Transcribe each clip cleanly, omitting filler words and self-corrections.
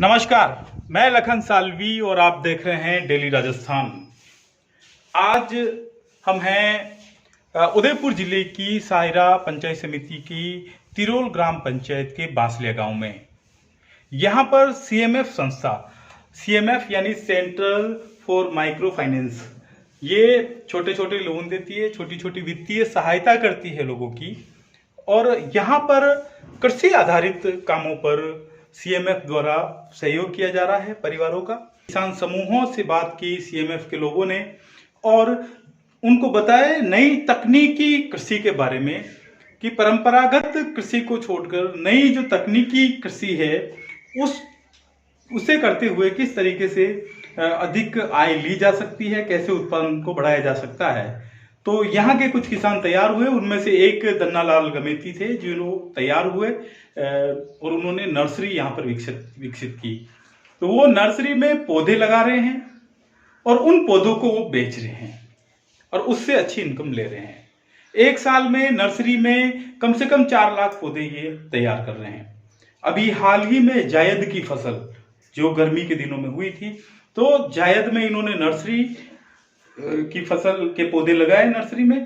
नमस्कार, मैं लखन सालवी और आप देख रहे हैं डेली राजस्थान। आज हम हैं उदयपुर जिले की सायरा पंचायत समिति की तिरोल ग्राम पंचायत के बांसलिया गांव में। यहां पर सीएमएफ संस्था, सीएमएफ यानी सेंट्रल फॉर माइक्रो फाइनेंस, ये छोटे छोटे लोन देती है, छोटी छोटी वित्तीय सहायता करती है लोगों की। और यहाँ पर कृषि आधारित कामों पर सीएमएफ द्वारा सहयोग किया जा रहा है परिवारों का। किसान समूहों से बात की सीएमएफ के लोगों ने और उनको बताया नई तकनीकी कृषि के बारे में कि परंपरागत कृषि को छोड़कर नई जो तकनीकी कृषि है उसे करते हुए किस तरीके से अधिक आय ली जा सकती है, कैसे उत्पादन को बढ़ाया जा सकता है। तो यहाँ के कुछ किसान तैयार हुए, उनमें से एक दन्नालाल गमेती थे जो लोग तैयार हुए और उन्होंने नर्सरी यहाँ पर विकसित की। तो वो नर्सरी में पौधे लगा रहे हैं और उन पौधों को वो बेच रहे हैं और उससे अच्छी इनकम ले रहे हैं। एक साल में नर्सरी में कम से कम 4 लाख पौधे ये तैयार कर रहे हैं। अभी हाल ही में जायद की फसल जो गर्मी के दिनों में हुई थी, तो जायद में इन्होंने नर्सरी की फसल के पौधे लगाए नर्सरी में।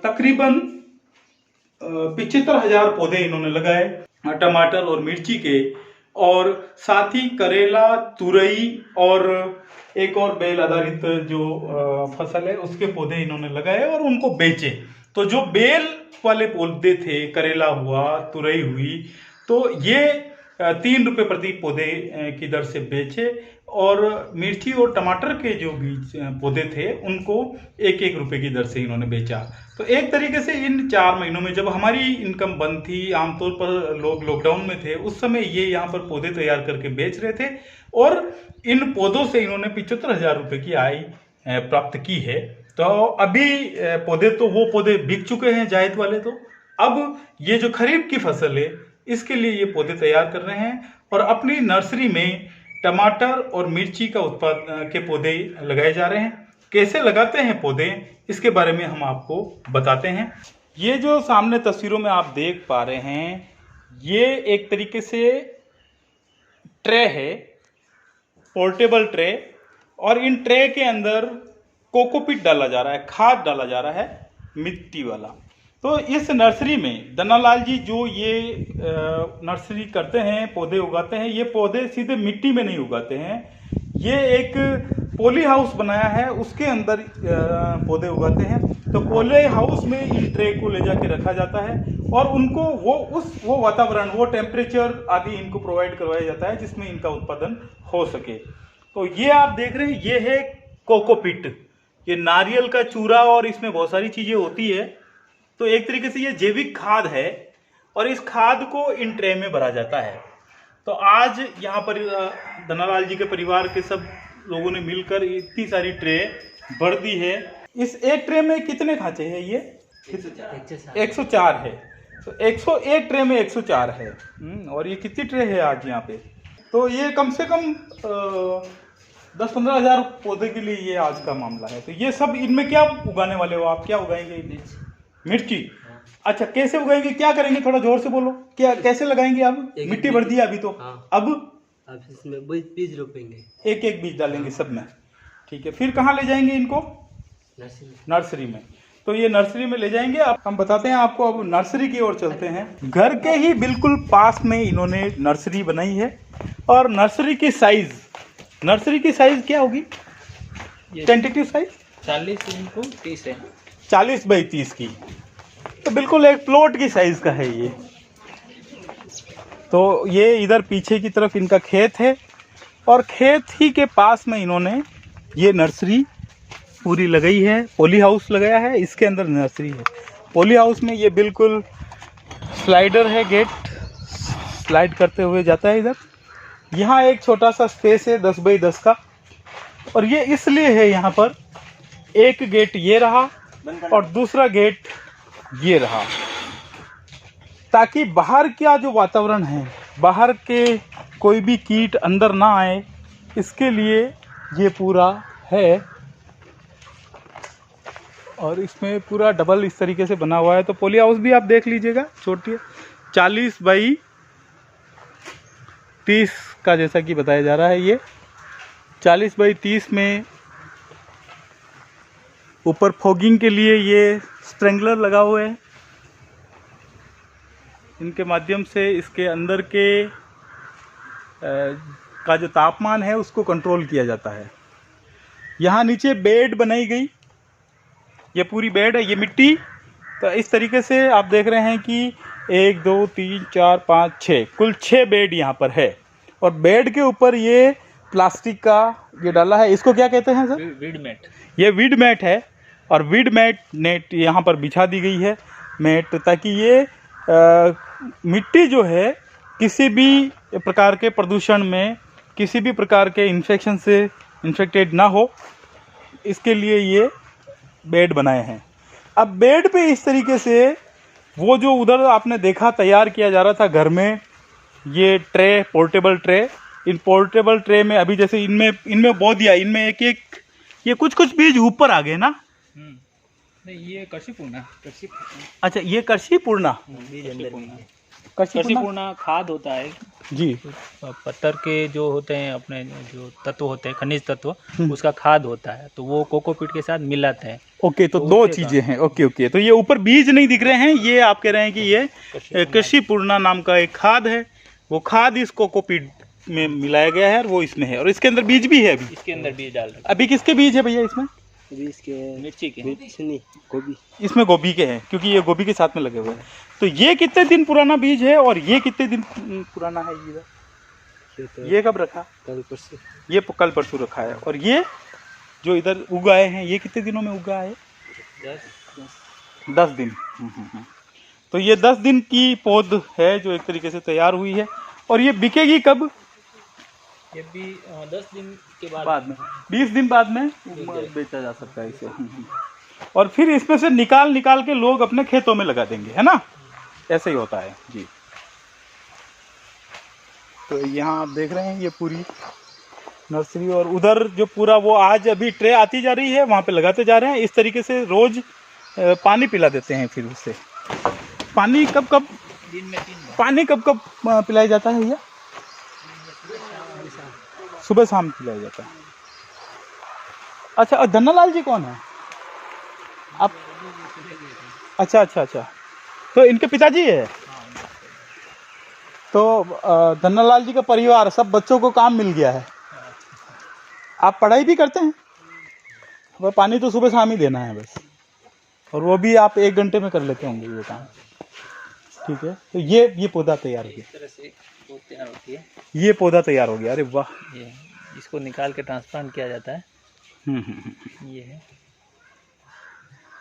तकरीबन 75,000 पौधे इन्होंने लगाए टमाटर और मिर्ची के, और साथ ही करेला, तुरई और एक और बेल आधारित जो फसल है उसके पौधे इन्होंने लगाए और उनको बेचे। तो जो बेल वाले पौधे थे, करेला हुआ, तुरई हुई, तो ये 3 रुपए प्रति पौधे की दर से बेचे, और मिर्ची और टमाटर के जो बीज पौधे थे उनको 1-1 रुपए की दर से इन्होंने बेचा। तो एक तरीके से इन 4 महीनों में जब हमारी इनकम बंद थी, आमतौर पर लोग लॉकडाउन में थे, उस समय ये यहाँ पर पौधे तैयार करके बेच रहे थे और इन पौधों से इन्होंने 75,000 रुपए की आय प्राप्त की है। तो अभी वो पौधे बिक चुके हैं जायद वाले। तो अब ये जो खरीफ की फसल है इसके लिए ये पौधे तैयार कर रहे हैं और अपनी नर्सरी में टमाटर और मिर्ची का उत्पादन के पौधे लगाए जा रहे हैं। कैसे लगाते हैं पौधे, इसके बारे में हम आपको बताते हैं। ये जो सामने तस्वीरों में आप देख पा रहे हैं, ये एक तरीके से ट्रे है, पोर्टेबल ट्रे, और इन ट्रे के अंदर कोकोपीट डाला जा रहा है, खाद डाला जा रहा है मिट्टी वाला। तो इस नर्सरी में दन्नालाल जी जो ये नर्सरी करते हैं, पौधे उगाते हैं, ये पौधे सीधे मिट्टी में नहीं उगाते हैं, ये एक पॉली हाउस बनाया है, उसके अंदर पौधे उगाते हैं। तो पॉली हाउस में इन ट्रे को ले जाके रखा जाता है और उनको वो वातावरण, वो टेम्परेचर आदि इनको प्रोवाइड करवाया जाता है जिसमें इनका उत्पादन हो सके। तो ये आप देख रहे हैं, ये है कोकोपीट, ये नारियल का चूरा और इसमें बहुत सारी चीजें होती है। तो एक तरीके से ये जैविक खाद है और इस खाद को इन ट्रे में भरा जाता है। तो आज यहाँ पर दन्नालाल जी के परिवार के सब लोगों ने मिलकर इतनी सारी ट्रे भर दी है। इस एक ट्रे में कितने खांचे हैं? ये 104 है। तो 101 ट्रे में 104 है। और ये कितनी ट्रे है आज यहाँ पे? तो ये कम से कम 10-15 हज़ार पौधे के लिए ये आज का मामला है। तो ये सब, इनमें क्या उगाने वाले हो आप? क्या उगाएंगे? मिर्ची। अच्छा, कैसे उगाएंगे, क्या करेंगे? थोड़ा जोर से बोलो, क्या कैसे लगाएंगे आप? मिट्टी भर दी अभी तो। हाँ। अब इसमें बीज रोपेंगे, एक बीज डालेंगे सब में। ठीक है, फिर कहाँ ले जाएंगे इनको? नर्सरी में। तो ये नर्सरी में ले जाएंगे। अब हम बताते हैं आपको, अब नर्सरी की ओर चलते हैं। घर के ही बिल्कुल पास में इन्होंने नर्सरी बनाई है और नर्सरी की साइज क्या होगी? टेंटेटिव साइज 40x30 है, 40 बाई 30 की। तो बिल्कुल एक प्लॉट की साइज का है ये। तो ये इधर पीछे की तरफ इनका खेत है और खेत ही के पास में इन्होंने ये नर्सरी पूरी लगाई है। पॉली हाउस लगाया है, इसके अंदर नर्सरी है। पॉली हाउस में ये बिल्कुल स्लाइडर है, गेट स्लाइड करते हुए जाता है इधर। यहाँ एक छोटा सा स्पेस है 10 बाई 10 का, और ये इसलिए है, यहाँ पर एक गेट ये रहा और दूसरा गेट ये रहा, ताकि बाहर का जो वातावरण है, बाहर के कोई भी कीट अंदर ना आए, इसके लिए ये पूरा है। और इसमें पूरा डबल इस तरीके से बना हुआ है। तो पॉली हाउस भी आप देख लीजिएगा, छोटी है, 40 बाई 30 का जैसा कि बताया जा रहा है। ये 40 बाई 30 में ऊपर फॉगिंग के लिए ये स्प्रिंकलर लगा हुआ है। इनके माध्यम से इसके अंदर के का जो तापमान है उसको कंट्रोल किया जाता है। यहाँ नीचे बेड बनाई गई, ये पूरी बेड है, ये मिट्टी। तो इस तरीके से आप देख रहे हैं कि 1 2 3 4 5 6 कुल 6 बेड यहाँ पर है। और बेड के ऊपर ये प्लास्टिक का ये डाला है, इसको क्या कहते हैं सर? Weed mat. ये वीड मैट है और वीड मैट नेट यहाँ पर बिछा दी गई है मैट, ताकि ये मिट्टी जो है किसी भी प्रकार के प्रदूषण में, किसी भी प्रकार के इन्फेक्शन से इन्फेक्टेड ना हो, इसके लिए ये बेड बनाए हैं। अब बेड पे इस तरीके से वो जो उधर आपने देखा तैयार किया जा रहा था घर में, ये ट्रे, पोर्टेबल ट्रे, इन पोर्टेबल ट्रे में अभी जैसे इनमें बो दिया, इनमें एक एक ये कुछ बीज ऊपर आ गए ना। नहीं, ये कर्षिपूर्णा। अच्छा, ये कर्षिपूर्णा बीज अंदर में है। कर्षिपूर्णा कर्षिपूर्णा खाद होता है जी। पत्थर के जो होते हैं अपने जो तत्व होते हैं, खनिज तत्व, उसका खाद होता है, तो वो कोकोपीट के साथ मिलाते हैं। ओके, तो दो चीजें हैं। ओके, तो ये ऊपर बीज नहीं दिख रहे हैं, ये आप कह रहे हैं कि ये कृषिपूर्णा नाम का एक खाद है। वो खाद इस कोकोपीट में मिलाया गया है और वो इसमें है, और इसके अंदर बीज भी है। अभी इसके अंदर बीज डाल रहे हैं। अभी किसके बीज है भैया इसमें? अभी इसके मिर्ची के, नहीं, गोभी। इसमें गोभी के हैं, क्योंकि ये गोभी के साथ में लगे हुए हैं। तो ये कितने दिन पुराना बीज है और ये कितने दिन पुराना है? ये कब रखा? कल परसों। ये कल परसों रखा है। और ये जो इधर उगाए हैं, ये कितने दिनों में उगा है? 10 दिन। तो ये 10 दिन की पौध है जो एक तरीके से तैयार हुई है। और ये बिकेगी कब? ये भी 10 दिन के बाद में, 20 दिन बाद में बेचा जा सकता है इसे। और फिर इसमें से निकाल के लोग अपने खेतों में लगा देंगे, है ना? ऐसे ही होता है जी। तो यहाँ आप देख रहे हैं ये पूरी नर्सरी, और उधर जो पूरा वो आज अभी ट्रे आती जा रही है, वहाँ पे लगाते जा रहे हैं। इस तरीके से रोज पानी पिला देते हैं। फिर उससे पानी कब दिन में 3 बार पानी कब पिलाया जाता है भैया? सुबह शाम पिलाया जाता है। अच्छा, और धन्नालाल जी कौन है? आप? अच्छा। तो इनके पिताजी है। तो धन्नालाल जी का परिवार, सब बच्चों को काम मिल गया है। आप पढ़ाई भी करते हैं? वह पानी तो सुबह शाम ही देना है बस, और वो भी आप 1 घंटे में कर लेते होंगे ये काम। ठीक है, तो ये पौधा तैयार हो गया। इस तरह से वो तैयार होती है। ये पौधा तैयार हो गया। अरे वाह! ये इसको निकाल के ट्रांसप्लांट किया जाता है। ये है,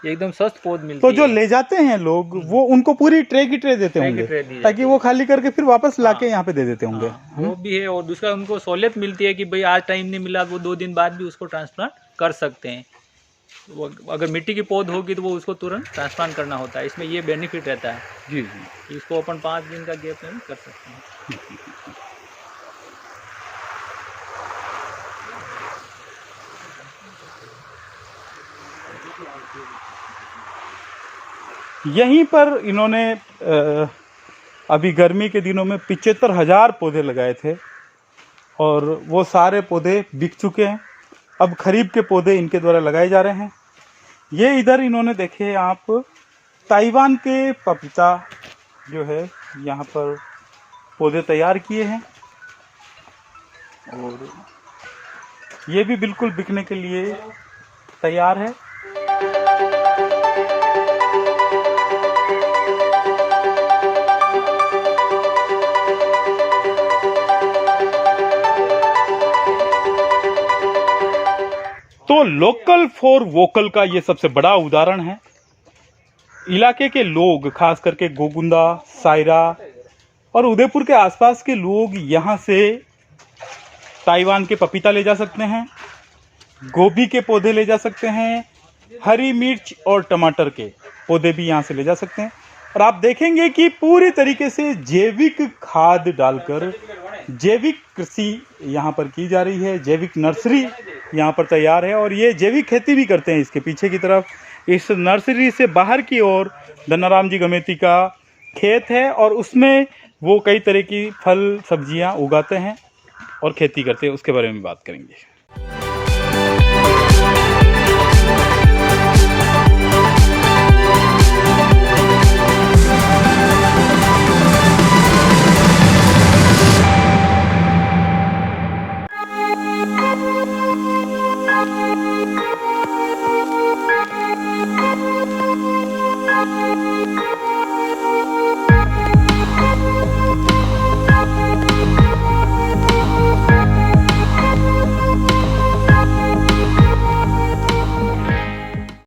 ये एकदम स्वस्थ पौध मिलती है। तो जो ले जाते हैं लोग, वो उनको पूरी ट्रे की ट्रे देते होंगे, ताकि वो खाली करके फिर वापस लाके यहाँ पे दे देते होंगे। वो भी है, और दूसरा उनको सहूलियत मिलती है कि भाई आज टाइम नहीं मिला, वो 2 दिन बाद भी उसको ट्रांसप्लांट कर सकते हैं। वो अगर मिट्टी की पौध होगी तो वो उसको तुरंत ट्रांसप्लांट करना होता है। इसमें ये बेनिफिट रहता है जी। इसको अपन 5 दिन का गैप में कर सकते हैं। यहीं पर इन्होंने अभी गर्मी के दिनों में 75,000 पौधे लगाए थे, और वो सारे पौधे बिक चुके हैं। अब खरीफ के पौधे इनके द्वारा लगाए जा रहे हैं। ये इधर इन्होंने देखे आप ताइवान के पपीता जो है यहाँ पर पौधे तैयार किए हैं, और ये भी बिल्कुल बिकने के लिए तैयार है। तो लोकल फॉर वोकल का ये सबसे बड़ा उदाहरण है। इलाके के लोग, खास करके गोगुंदा, सायरा और उदयपुर के आसपास के लोग यहाँ से ताइवान के पपीता ले जा सकते हैं, गोभी के पौधे ले जा सकते हैं, हरी मिर्च और टमाटर के पौधे भी यहाँ से ले जा सकते हैं। और आप देखेंगे कि पूरी तरीके से जैविक खाद डालकर जैविक कृषि यहाँ पर की जा रही है। जैविक नर्सरी यहाँ पर तैयार है, और ये जैविक खेती भी करते हैं। इसके पीछे की तरफ, इस नर्सरी से बाहर की ओर धन्नाराम जी गमेती का खेत है, और उसमें वो कई तरह की फल सब्जियाँ उगाते हैं। और खेती करते हैं उसके बारे में बात करेंगे।